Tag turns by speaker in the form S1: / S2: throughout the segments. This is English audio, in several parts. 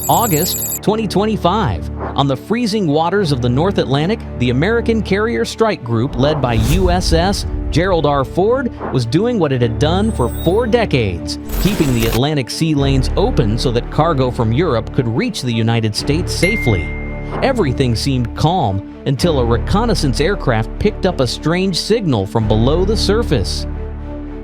S1: August 2025. On the freezing waters of the North Atlantic, the American carrier strike group led by USS Gerald R. was doing what it had done for 4 decades, keeping the Atlantic sea lanes open so that cargo from Europe could reach the United States safely. Everything seemed calm until a reconnaissance aircraft picked up a strange signal from below the surface.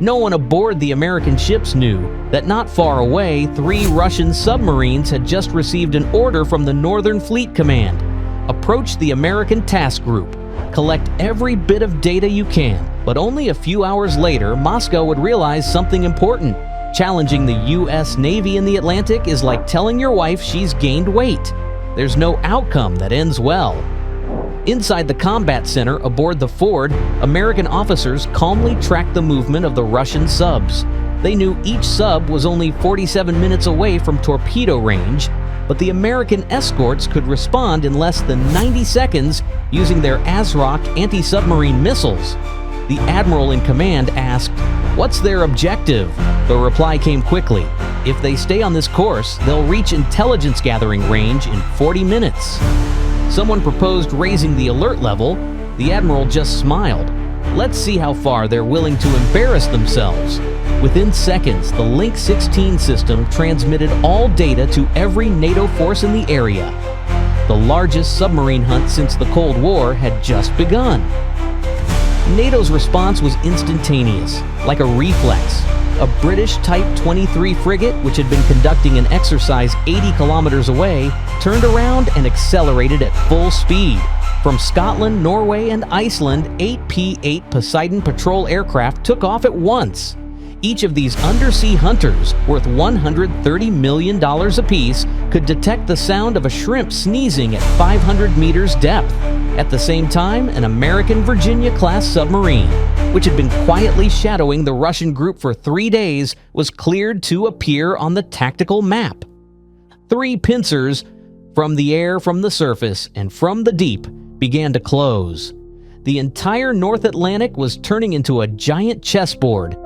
S1: No one aboard the American ships knew that not far away, 3 Russian submarines had just received an order from the Northern Fleet Command. Approach the American task group. Collect every bit of data you can, but only a few hours later, Moscow would realize something important. Challenging the U.S. Navy in the Atlantic is like telling your wife she's gained weight. There's no outcome that ends well. Inside the combat center aboard the Ford, American officers calmly tracked the movement of the Russian subs. They knew each sub was only 47 minutes away from torpedo range, but the American escorts could respond in less than 90 seconds using their ASROC anti-submarine missiles. The admiral in command asked, "What's their objective?" The reply came quickly. If they stay on this course, they'll reach intelligence gathering range in 40 minutes. Someone proposed raising the alert level. The admiral just smiled. Let's see how far they're willing to embarrass themselves. Within seconds, the Link 16 system transmitted all data to every NATO force in the area. The largest submarine hunt since the Cold War had just begun. NATO's response was instantaneous, like a reflex. A British Type 23 frigate, which had been conducting an exercise 80 kilometers away, turned around and accelerated at full speed. From Scotland, Norway, and Iceland, 8 P-8 Poseidon patrol aircraft took off at once. Each of these undersea hunters, worth $130 million apiece, could detect the sound of a shrimp sneezing at 500 meters depth. At the same time, an American Virginia-class submarine, which had been quietly shadowing the Russian group for 3 days, was cleared to appear on the tactical map. 3 pincers from the air, from the surface, and from the deep began to close. The entire North Atlantic was turning into a giant chessboard.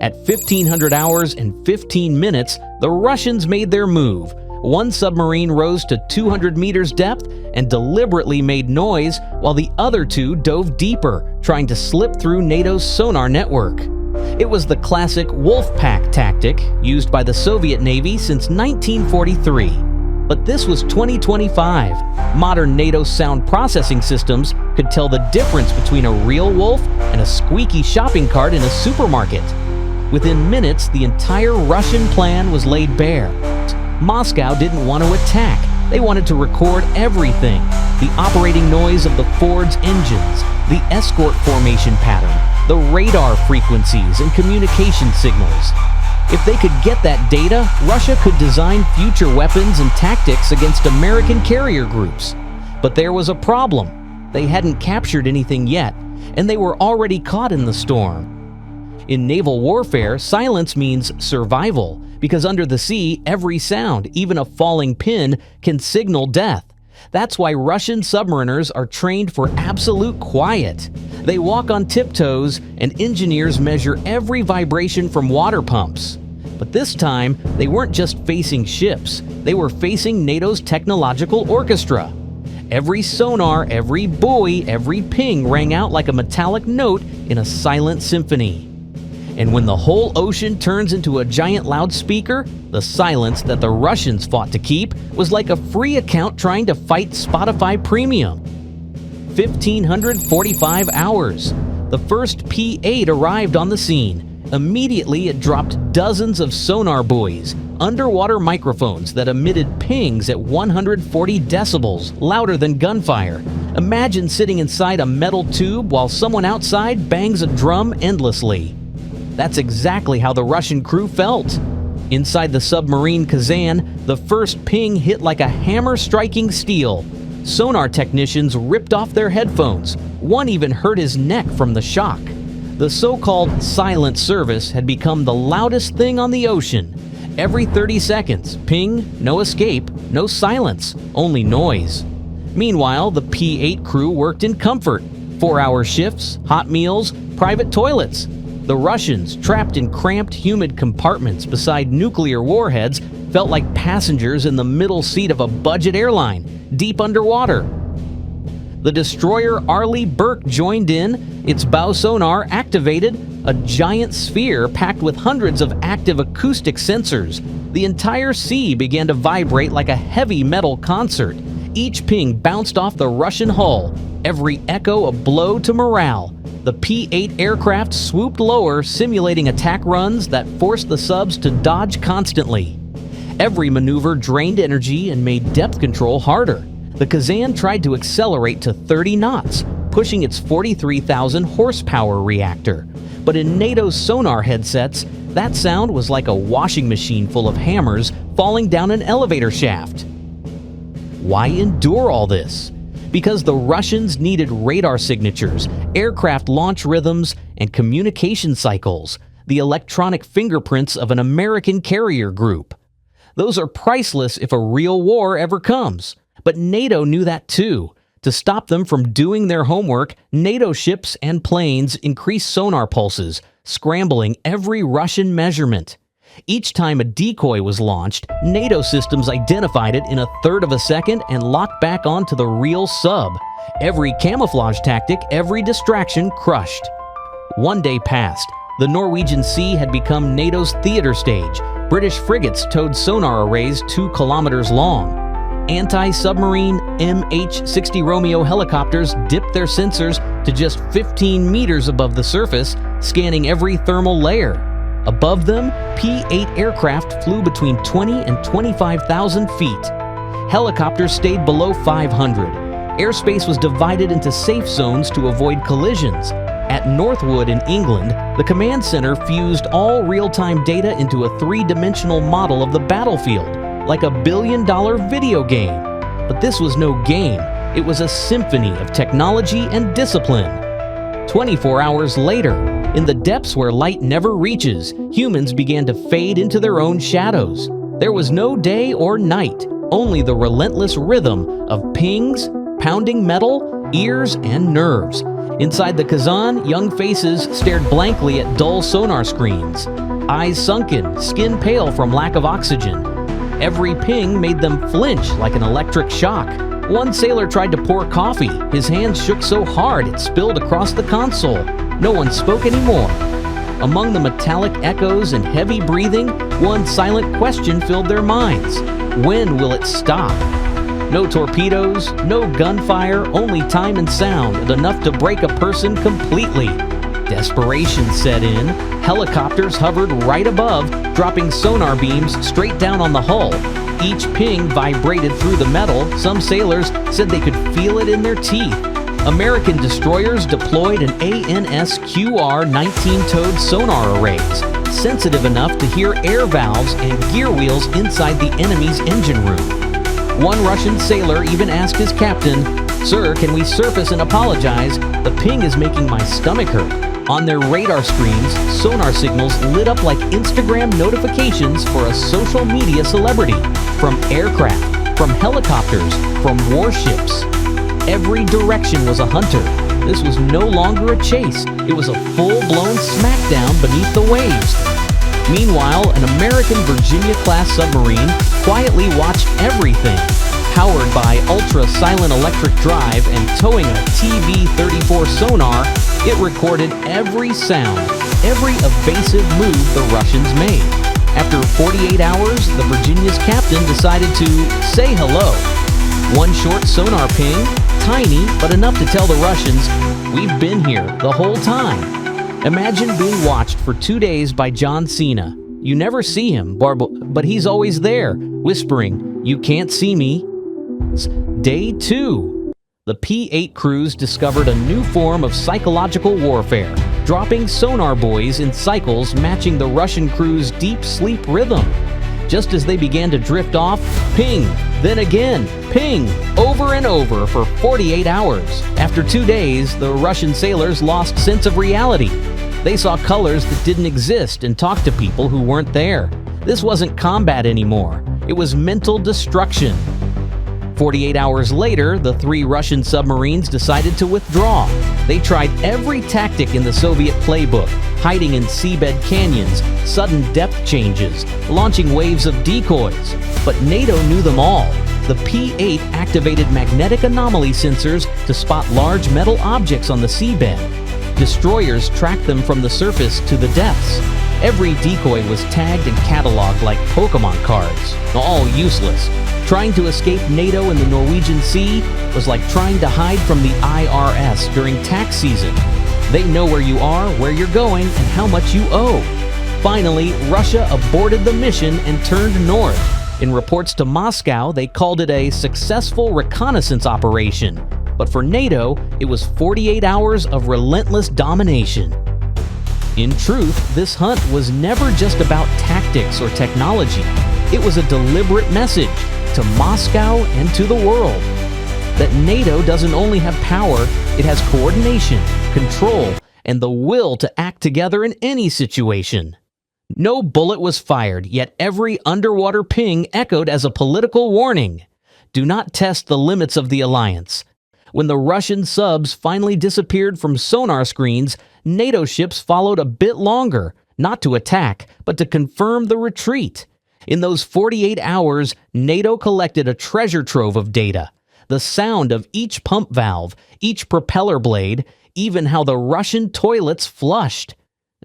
S1: At 1500 hours and 15 minutes, the Russians made their move. One submarine rose to 200 meters depth and deliberately made noise, while the other 2 dove deeper, trying to slip through NATO's sonar network. It was the classic wolf pack tactic used by the Soviet Navy since 1943. But this was 2025. Modern NATO sound processing systems could tell the difference between a real wolf and a squeaky shopping cart in a supermarket. Within minutes, the entire Russian plan was laid bare. Moscow didn't want to attack. They wanted to record everything. The operating noise of the Ford's engines, the escort formation pattern, the radar frequencies and communication signals. If they could get that data, Russia could design future weapons and tactics against American carrier groups. But there was a problem. They hadn't captured anything yet, and they were already caught in the storm. In naval warfare, silence means survival, because under the sea, every sound, even a falling pin, can signal death. That's why Russian submariners are trained for absolute quiet. They walk on tiptoes, and engineers measure every vibration from water pumps. But this time, they weren't just facing ships. They were facing NATO's technological orchestra. Every sonar, every buoy, every ping rang out like a metallic note in a silent symphony. And when the whole ocean turns into a giant loudspeaker, the silence that the Russians fought to keep was like a free account trying to fight Spotify Premium. 1,545 hours. The first P-8 arrived on the scene. Immediately, it dropped dozens of sonar buoys, underwater microphones that emitted pings at 140 decibels, louder than gunfire. Imagine sitting inside a metal tube while someone outside bangs a drum endlessly. That's exactly how the Russian crew felt. Inside the submarine Kazan, the first ping hit like a hammer striking steel. Sonar technicians ripped off their headphones. One even hurt his neck from the shock. The so-called silent service had become the loudest thing on the ocean. Every 30 seconds, ping, no escape, no silence, only noise. Meanwhile, the P-8 crew worked in comfort. 4-hour shifts, hot meals, private toilets. The Russians, trapped in cramped, humid compartments beside nuclear warheads, felt like passengers in the middle seat of a budget airline, deep underwater. The destroyer Arleigh Burke joined in, its bow sonar activated, a giant sphere packed with hundreds of active acoustic sensors. The entire sea began to vibrate like a heavy metal concert. Each ping bounced off the Russian hull, every echo a blow to morale. The P-8 aircraft swooped lower, simulating attack runs that forced the subs to dodge constantly. Every maneuver drained energy and made depth control harder. The Kazan tried to accelerate to 30 knots, pushing its 43,000 horsepower reactor. But in NATO's sonar headsets, that sound was like a washing machine full of hammers falling down an elevator shaft. Why endure all this? Because the Russians needed radar signatures, aircraft launch rhythms, and communication cycles, the electronic fingerprints of an American carrier group. Those are priceless if a real war ever comes. But NATO knew that too. To stop them from doing their homework, NATO ships and planes increased sonar pulses, scrambling every Russian measurement. Each time a decoy was launched, NATO systems identified it in a third of a second and locked back onto the real sub. Every camouflage tactic, every distraction crushed. One day passed. The Norwegian Sea had become NATO's theater stage. British frigates towed sonar arrays 2 kilometers long. Anti-submarine MH-60 Romeo helicopters dipped their sensors to just 15 meters above the surface, scanning every thermal layer. Above them, P-8 aircraft flew between 20 and 25,000 feet. Helicopters stayed below 500. Airspace was divided into safe zones to avoid collisions. At Northwood in England, the command center fused all real-time data into a 3-dimensional model of the battlefield, like a billion-dollar video game. But this was no game. It was a symphony of technology and discipline. 24 hours later, in the depths where light never reaches, humans began to fade into their own shadows. There was no day or night, only the relentless rhythm of pings, pounding metal, ears, and nerves. Inside the Kazan, young faces stared blankly at dull sonar screens. Eyes sunken, skin pale from lack of oxygen. Every ping made them flinch like an electric shock. One sailor tried to pour coffee. His hands shook so hard it spilled across the console. No one spoke anymore. Among the metallic echoes and heavy breathing, one silent question filled their minds. When will it stop? No torpedoes, no gunfire, only time and sound, enough to break a person completely. Desperation set in. Helicopters hovered right above, dropping sonar beams straight down on the hull. Each ping vibrated through the metal. Some sailors said they could feel it in their teeth. American destroyers deployed an ANSQR 19-towed sonar arrays, sensitive enough to hear air valves and gear wheels inside the enemy's engine room. One Russian sailor even asked his captain, "Sir, can we surface and apologize? The ping is making my stomach hurt." On their radar screens, sonar signals lit up like Instagram notifications for a social media celebrity. From aircraft, from helicopters, from warships. Every direction was a hunter. This was no longer a chase. It was a full-blown smackdown beneath the waves. Meanwhile, an American Virginia-class submarine quietly watched everything. Powered by ultra-silent electric drive and towing a TV-34 sonar, it recorded every sound, every evasive move the Russians made. After 48 hours, the Virginia's captain decided to say hello. One short sonar ping, tiny but enough to tell the Russians, "We've been here the whole time." Imagine being watched for 2 days by John Cena. You never see him, but he's always there, whispering, "You can't see me." Day 2. The P-8 crews discovered a new form of psychological warfare, dropping sonar buoys in cycles matching the Russian crew's deep sleep rhythm. Just as they began to drift off, ping, then again, ping, over and over for 48 hours. After 2 days, the Russian sailors lost sense of reality. They saw colors that didn't exist and talked to people who weren't there. This wasn't combat anymore. It was mental destruction. 48 hours later, the 3 Russian submarines decided to withdraw. They tried every tactic in the Soviet playbook, hiding in seabed canyons, sudden depth changes, launching waves of decoys. But NATO knew them all. The P-8 activated magnetic anomaly sensors to spot large metal objects on the seabed. Destroyers tracked them from the surface to the depths. Every decoy was tagged and cataloged like Pokemon cards, all useless. Trying to escape NATO in the Norwegian Sea was like trying to hide from the IRS during tax season. They know where you are, where you're going, and how much you owe. Finally, Russia aborted the mission and turned north. In reports to Moscow, they called it a successful reconnaissance operation. But for NATO, it was 48 hours of relentless domination. In truth, this hunt was never just about tactics or technology. It was a deliberate message to Moscow and to the world that NATO doesn't only have power, it has coordination, control, and the will to act together in any situation. No bullet was fired, yet every underwater ping echoed as a political warning. Do not test the limits of the alliance. When the Russian subs finally disappeared from sonar screens, NATO ships followed a bit longer, not to attack, but to confirm the retreat. In those 48 hours, NATO collected a treasure trove of data. The sound of each pump valve, each propeller blade, even how the Russian toilets flushed.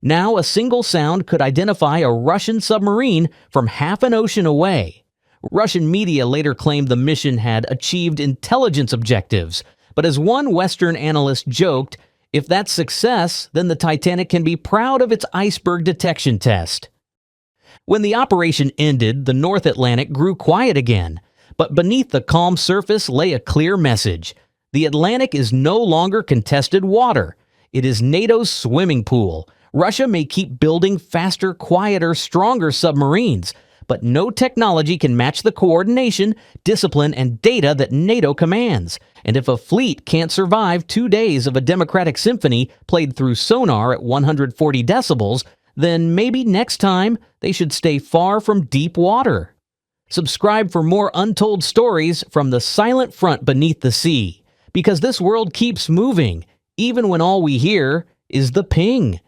S1: Now a single sound could identify a Russian submarine from half an ocean away. Russian media later claimed the mission had achieved intelligence objectives, but as one Western analyst joked, if that's success, then the Titanic can be proud of its iceberg detection test. When the operation ended, the North Atlantic grew quiet again, but beneath the calm surface lay a clear message. The Atlantic is no longer contested water. It is NATO's swimming pool. Russia may keep building faster, quieter, stronger submarines, but no technology can match the coordination, discipline, and data that NATO commands. And if a fleet can't survive 2 days of a democratic symphony played through sonar at 140 decibels, then maybe next time they should stay far from deep water. Subscribe for more untold stories from the silent front beneath the sea, because this world keeps moving, even when all we hear is the ping.